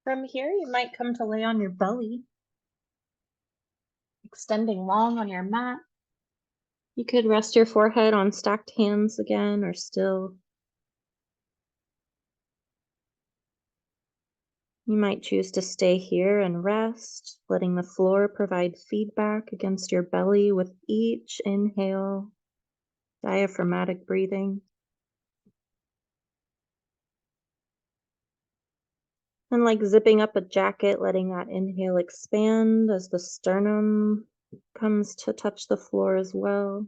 From here, you might come to lay on your belly, extending long on your mat. You could rest your forehead on stacked hands again, or still. You might choose to stay here and rest, letting the floor provide feedback against your belly with each inhale, diaphragmatic breathing. And like zipping up a jacket, letting that inhale expand as the sternum comes to touch the floor as well.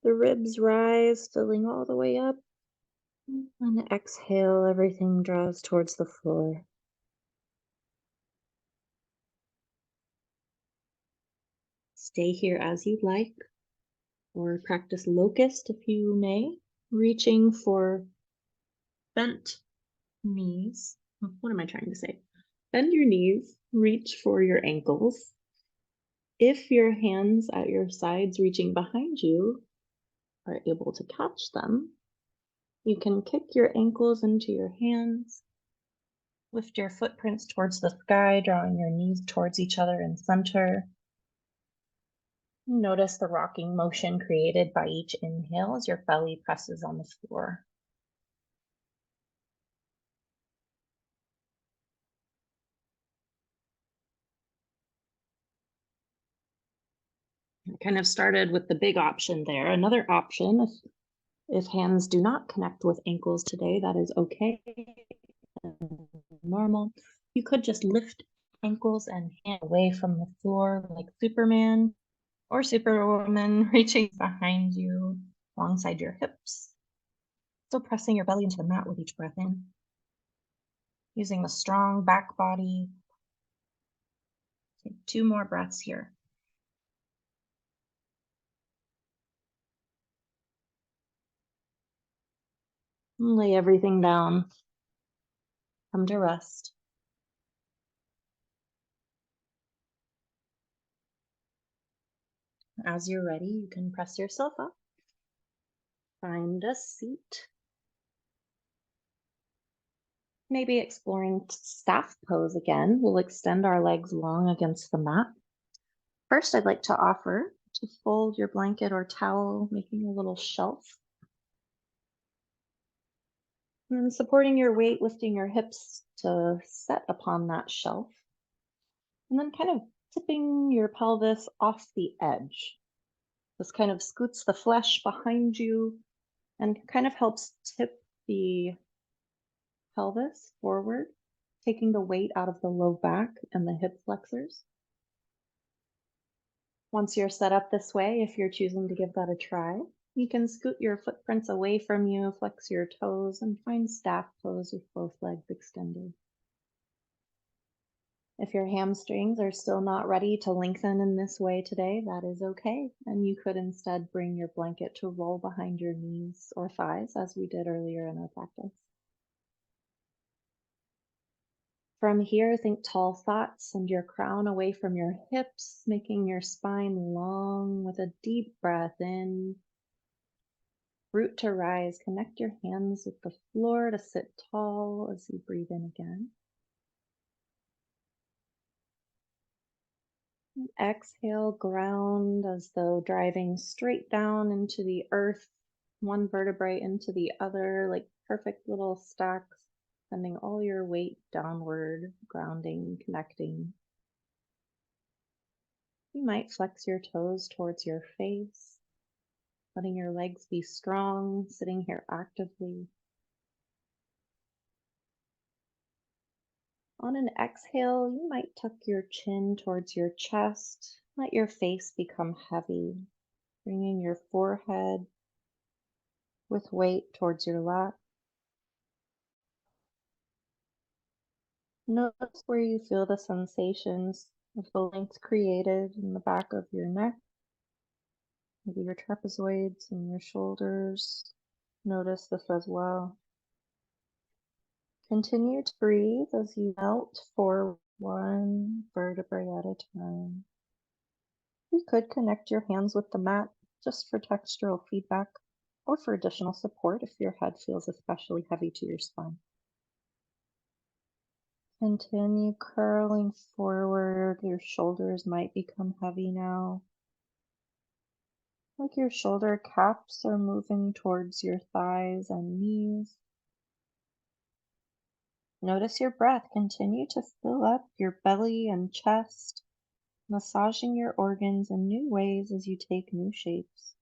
The ribs rise, filling all the way up. And exhale, everything draws towards the floor. Stay here as you'd like, or practice locust if you may, reaching for bent knees. What am I trying to say? Bend your knees, reach for your ankles. If your hands at your sides reaching behind you are able to catch them, you can kick your ankles into your hands. Lift your footprints towards the sky, drawing your knees towards each other in center. Notice the rocking motion created by each inhale as your belly presses on the floor. I kind of started with the big option there. Another option, if hands do not connect with ankles today, that is okay, normal. You could just lift ankles and hands away from the floor like Superman or Superwoman, reaching behind you alongside your hips. Still pressing your belly into the mat with each breath in. Using the strong back body. Take 2 more breaths here. And lay everything down. Come to rest. As you're ready, you can press yourself up. Find a seat. Maybe exploring staff pose again. We'll extend our legs long against the mat. First, I'd like to offer to fold your blanket or towel, making a little shelf. And then supporting your weight, lifting your hips to set upon that shelf. And then kind of tipping your pelvis off the edge. This kind of scoots the flesh behind you and kind of helps tip the pelvis forward, taking the weight out of the low back and the hip flexors. Once you're set up this way, if you're choosing to give that a try, you can scoot your footprints away from you, flex your toes, and find staff pose with both legs extended. If your hamstrings are still not ready to lengthen in this way today, that is okay. And you could instead bring your blanket to roll behind your knees or thighs, as we did earlier in our practice. From here, think tall thoughts, send your crown away from your hips, making your spine long with a deep breath in. Root to rise, connect your hands with the floor to sit tall as you breathe in again. And exhale, ground as though driving straight down into the earth, one vertebrae into the other, like perfect little stacks, sending all your weight downward, grounding, connecting. You might flex your toes towards your face, letting your legs be strong, sitting here actively. On an exhale, you might tuck your chin towards your chest, let your face become heavy, bringing your forehead with weight towards your lap. Notice where you feel the sensations of the length created in the back of your neck, maybe your trapezoids and your shoulders. Notice this as well. Continue to breathe as you melt forward one vertebrae at a time. You could connect your hands with the mat just for textural feedback or for additional support if your head feels especially heavy to your spine. Continue curling forward. Your shoulders might become heavy now. Like your shoulder caps are moving towards your thighs and knees. Notice your breath. Continue to fill up your belly and chest, massaging your organs in new ways as you take new shapes.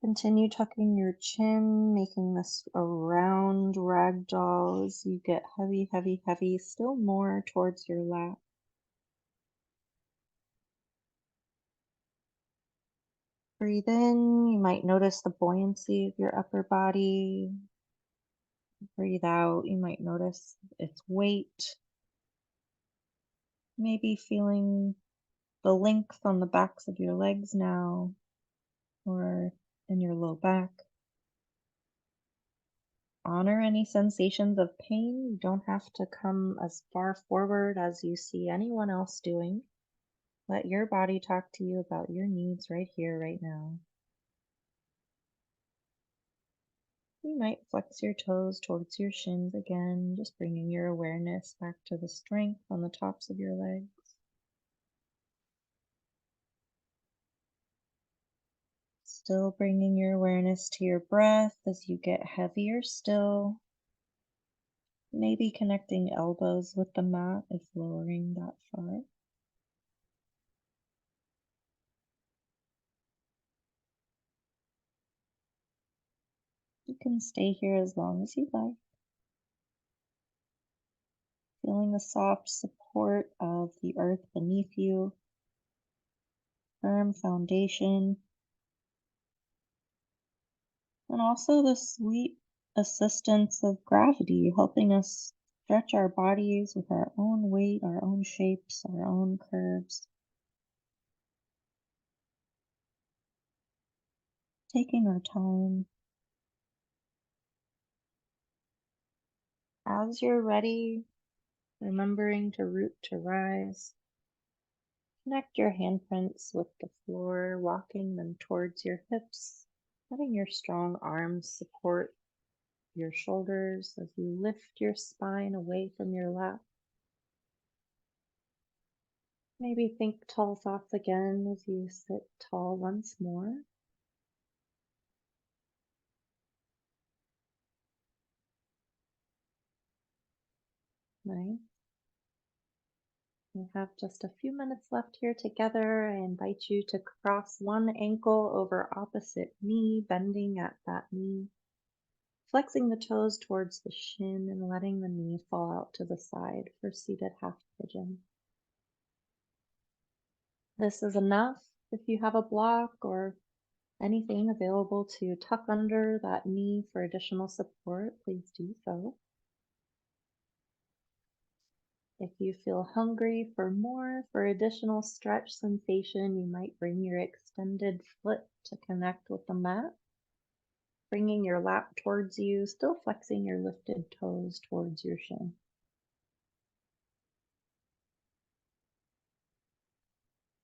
Continue tucking your chin, making this a round ragdoll as you get heavy, heavy, heavy, still more towards your lap. Breathe in. You might notice the buoyancy of your upper body. Breathe out. You might notice its weight. Maybe feeling the length on the backs of your legs now, or in your low back. Honor any sensations of pain. You don't have to come as far forward as you see anyone else doing. Let your body talk to you about your needs right here, right now. You might flex your toes towards your shins again, just bringing your awareness back to the strength on the tops of your legs. Still bringing your awareness to your breath as you get heavier still. Maybe connecting elbows with the mat if lowering that far. You can stay here as long as you like. Feeling the soft support of the earth beneath you, firm foundation, and also the sweet assistance of gravity, helping us stretch our bodies with our own weight, our own shapes, our own curves. Taking our time. As you're ready, remembering to root to rise. Connect your handprints with the floor, walking them towards your hips, letting your strong arms support your shoulders as you lift your spine away from your lap. Maybe think tall thoughts again as you sit tall once more. Nice. We have just a few minutes left here together. I invite you to cross one ankle over opposite knee, bending at that knee, flexing the toes towards the shin and letting the knee fall out to the side for seated half pigeon. This is enough. If you have a block or anything available to tuck under that knee for additional support, please do so. If you feel hungry for more, for additional stretch sensation, you might bring your extended foot to connect with the mat, bringing your lap towards you, still flexing your lifted toes towards your shin.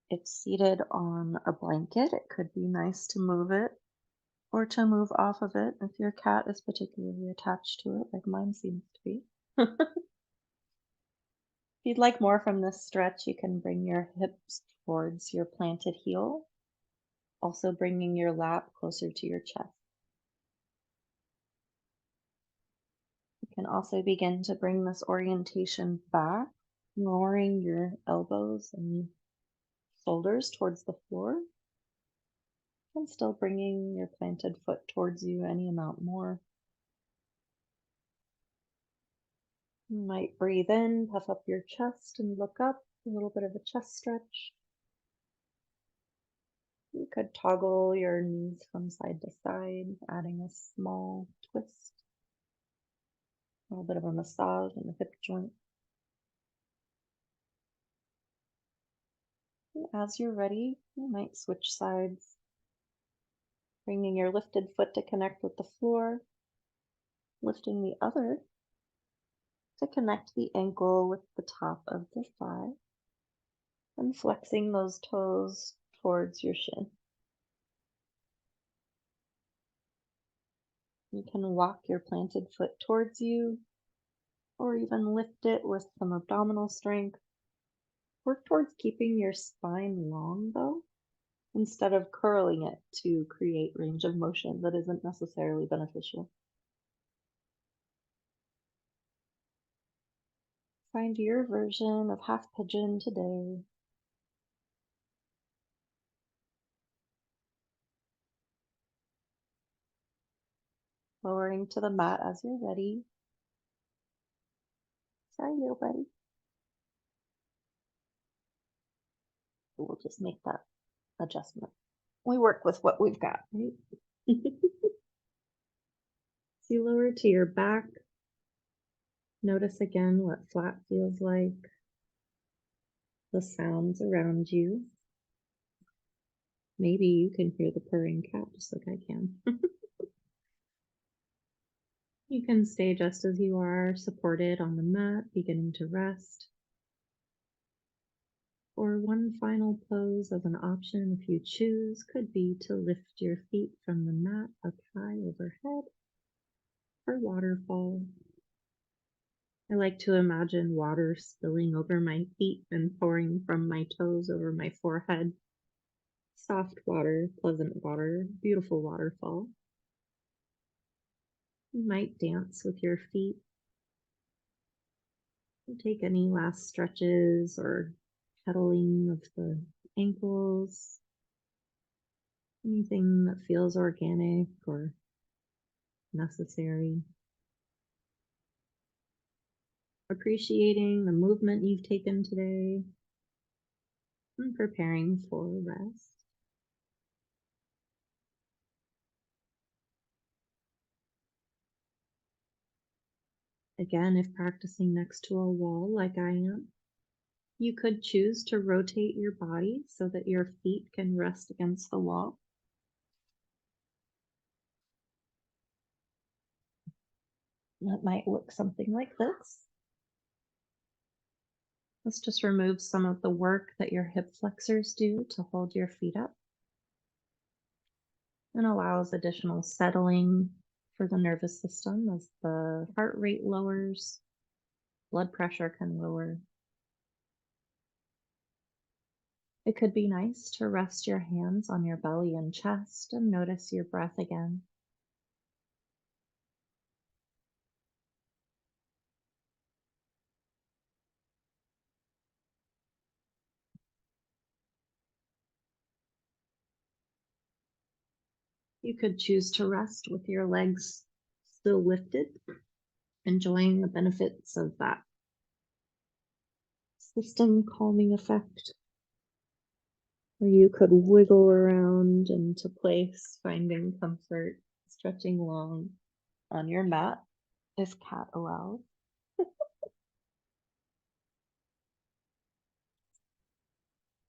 If seated on a blanket, it could be nice to move it or to move off of it if your cat is particularly attached to it, like mine seems to be. If you'd like more from this stretch, you can bring your hips towards your planted heel, also bringing your lap closer to your chest. You can also begin to bring this orientation back, lowering your elbows and shoulders towards the floor, and still bringing your planted foot towards you any amount more. You might breathe in, puff up your chest and look up, a little bit of a chest stretch. You could toggle your knees from side to side, adding a small twist, a little bit of a massage in the hip joint. And as you're ready, you might switch sides, bringing your lifted foot to connect with the floor, lifting the other to connect the ankle with the top of the thigh, and flexing those toes towards your shin. You can walk your planted foot towards you, or even lift it with some abdominal strength. Work towards keeping your spine long, though, instead of curling it to create range of motion that isn't necessarily beneficial. Find your version of half pigeon today. Lowering to the mat as you're ready. Sorry, little buddy. We'll just make that adjustment. We work with what we've got, right? So you lower to your back. Notice again what flat feels like, the sounds around you. Maybe you can hear the purring cat just like I can. You can stay just as you are, supported on the mat, beginning to rest. Or one final pose as an option, if you choose, could be to lift your feet from the mat up high overhead for waterfall. I like to imagine water spilling over my feet and pouring from my toes over my forehead. Soft water, pleasant water, beautiful waterfall. You might dance with your feet. Take any last stretches or pedaling of the ankles. Anything that feels organic or necessary. Appreciating the movement you've taken today and preparing for rest. Again, if practicing next to a wall like I am, you could choose to rotate your body so that your feet can rest against the wall. That might look something like this. Let's just remove some of the work that your hip flexors do to hold your feet up, and allows additional settling for the nervous system as the heart rate lowers, blood pressure can lower. It could be nice to rest your hands on your belly and chest and notice your breath again. You could choose to rest with your legs still lifted, enjoying the benefits of that system calming effect. Or you could wiggle around into place, finding comfort, stretching long on your mat if cat allows.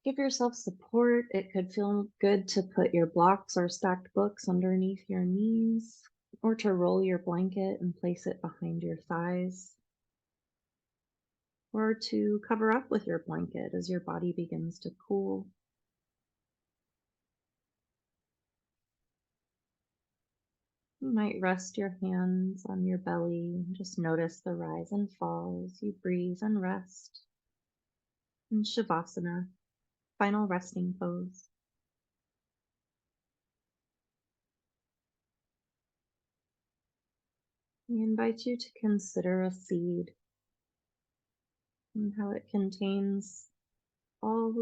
Give yourself support. It could feel good to put your blocks or stacked books underneath your knees, or to roll your blanket and place it behind your thighs, or to cover up with your blanket as your body begins to cool. You might rest your hands on your belly and just notice the rise and fall as you breathe and rest. In Shavasana, final resting pose. I invite you to consider a seed and how it contains all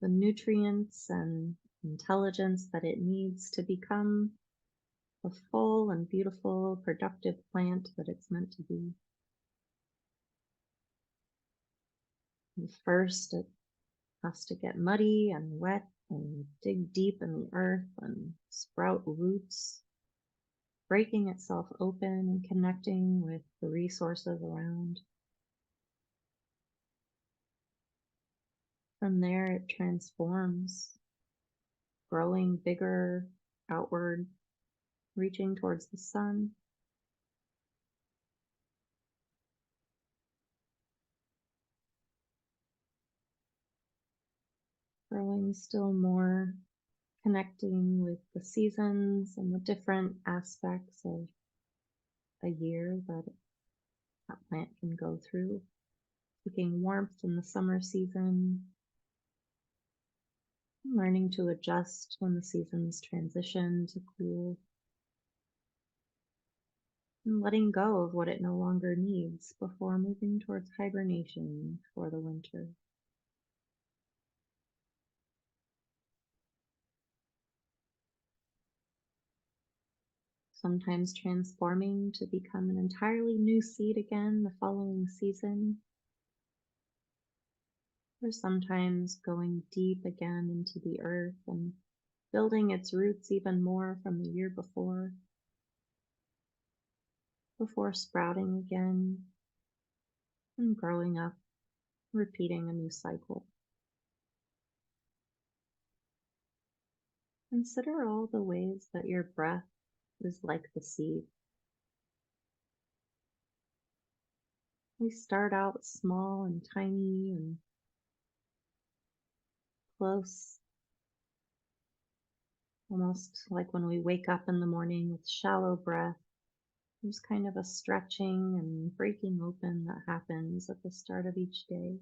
the nutrients and intelligence that it needs to become the full and beautiful, productive plant that it's meant to be. And first, it has to get muddy and wet and dig deep in the earth and sprout roots, breaking itself open and connecting with the resources around. From there, it transforms, growing bigger outward, reaching towards the sun. Growing still more, connecting with the seasons and the different aspects of a year that plant can go through, taking warmth in the summer season, learning to adjust when the seasons transition to cool, and letting go of what it no longer needs before moving towards hibernation for the winter. Sometimes transforming to become an entirely new seed again the following season, or sometimes going deep again into the earth and building its roots even more from the year before sprouting again and growing up, repeating a new cycle. Consider all the ways that your breath is like the seed. We start out small and tiny and close, almost like when we wake up in the morning with shallow breath. There's kind of a stretching and breaking open that happens at the start of each day.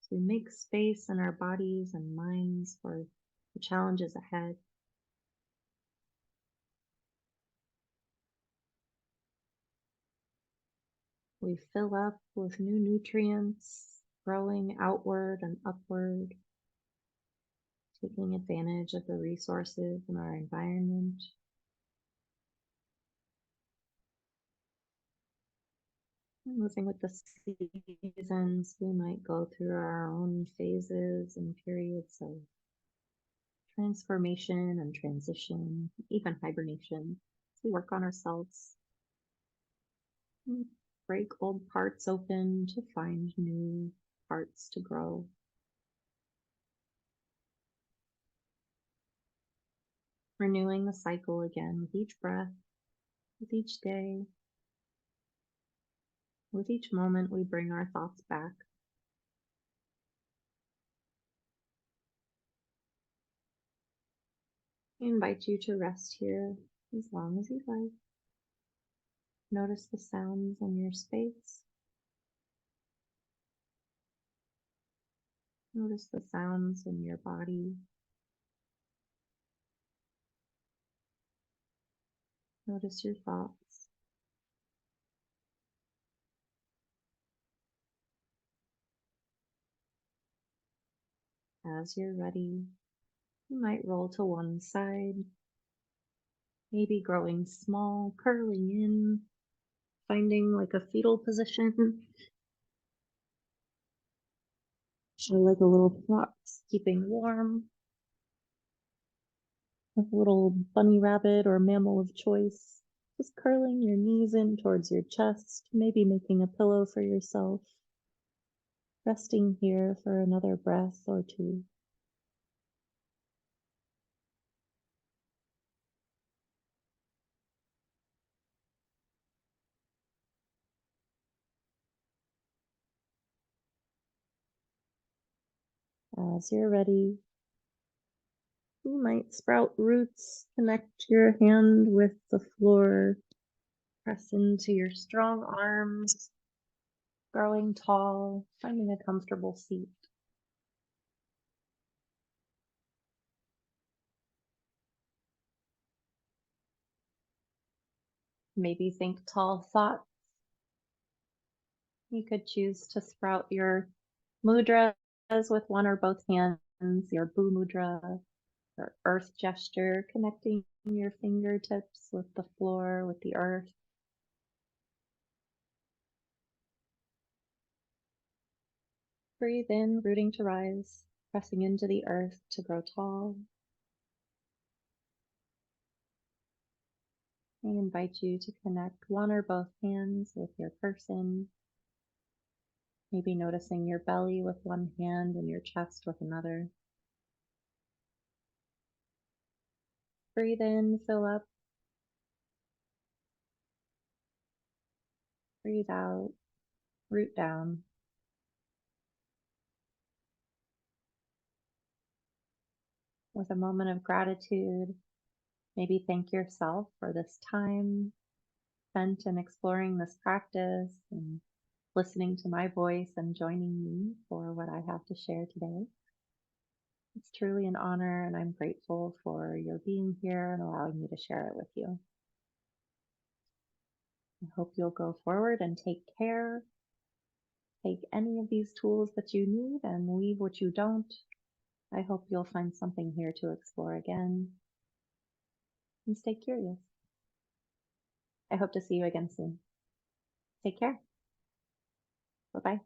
So we make space in our bodies and minds for the challenges ahead. We fill up with new nutrients, growing outward and upward, taking advantage of the resources in our environment. Moving with the seasons, we might go through our own phases and periods of transformation and transition, even hibernation. We work on ourselves, break old parts open to find new parts to grow. Renewing the cycle again with each breath, with each day, with each moment we bring our thoughts back. I invite you to rest here as long as you like. Notice the sounds in your space. Notice the sounds in your body. Notice your thoughts. As you're ready, you might roll to one side, maybe growing small, curling in, finding like a fetal position, or like a little fox keeping warm, like a little bunny rabbit or mammal of choice, just curling your knees in towards your chest, maybe making a pillow for yourself, resting here for another breath or two. As you're ready, you might sprout roots, connect your hand with the floor, press into your strong arms, growing tall, finding a comfortable seat. Maybe think tall thoughts. You could choose to sprout your mudras with one or both hands, your Bhu mudra, your earth gesture, connecting your fingertips with the floor, with the earth. Breathe in, rooting to rise, pressing into the earth to grow tall. I invite you to connect one or both hands with your person, maybe noticing your belly with one hand and your chest with another. Breathe in, fill up. Breathe out, root down. With a moment of gratitude, maybe thank yourself for this time, spent in exploring this practice and listening to my voice and joining me for what I have to share today. It's truly an honor, and I'm grateful for your being here and allowing me to share it with you. I hope you'll go forward and take care. Take any of these tools that you need and leave what you don't. I hope you'll find something here to explore again. And stay curious. I hope to see you again soon. Take care. Bye-bye.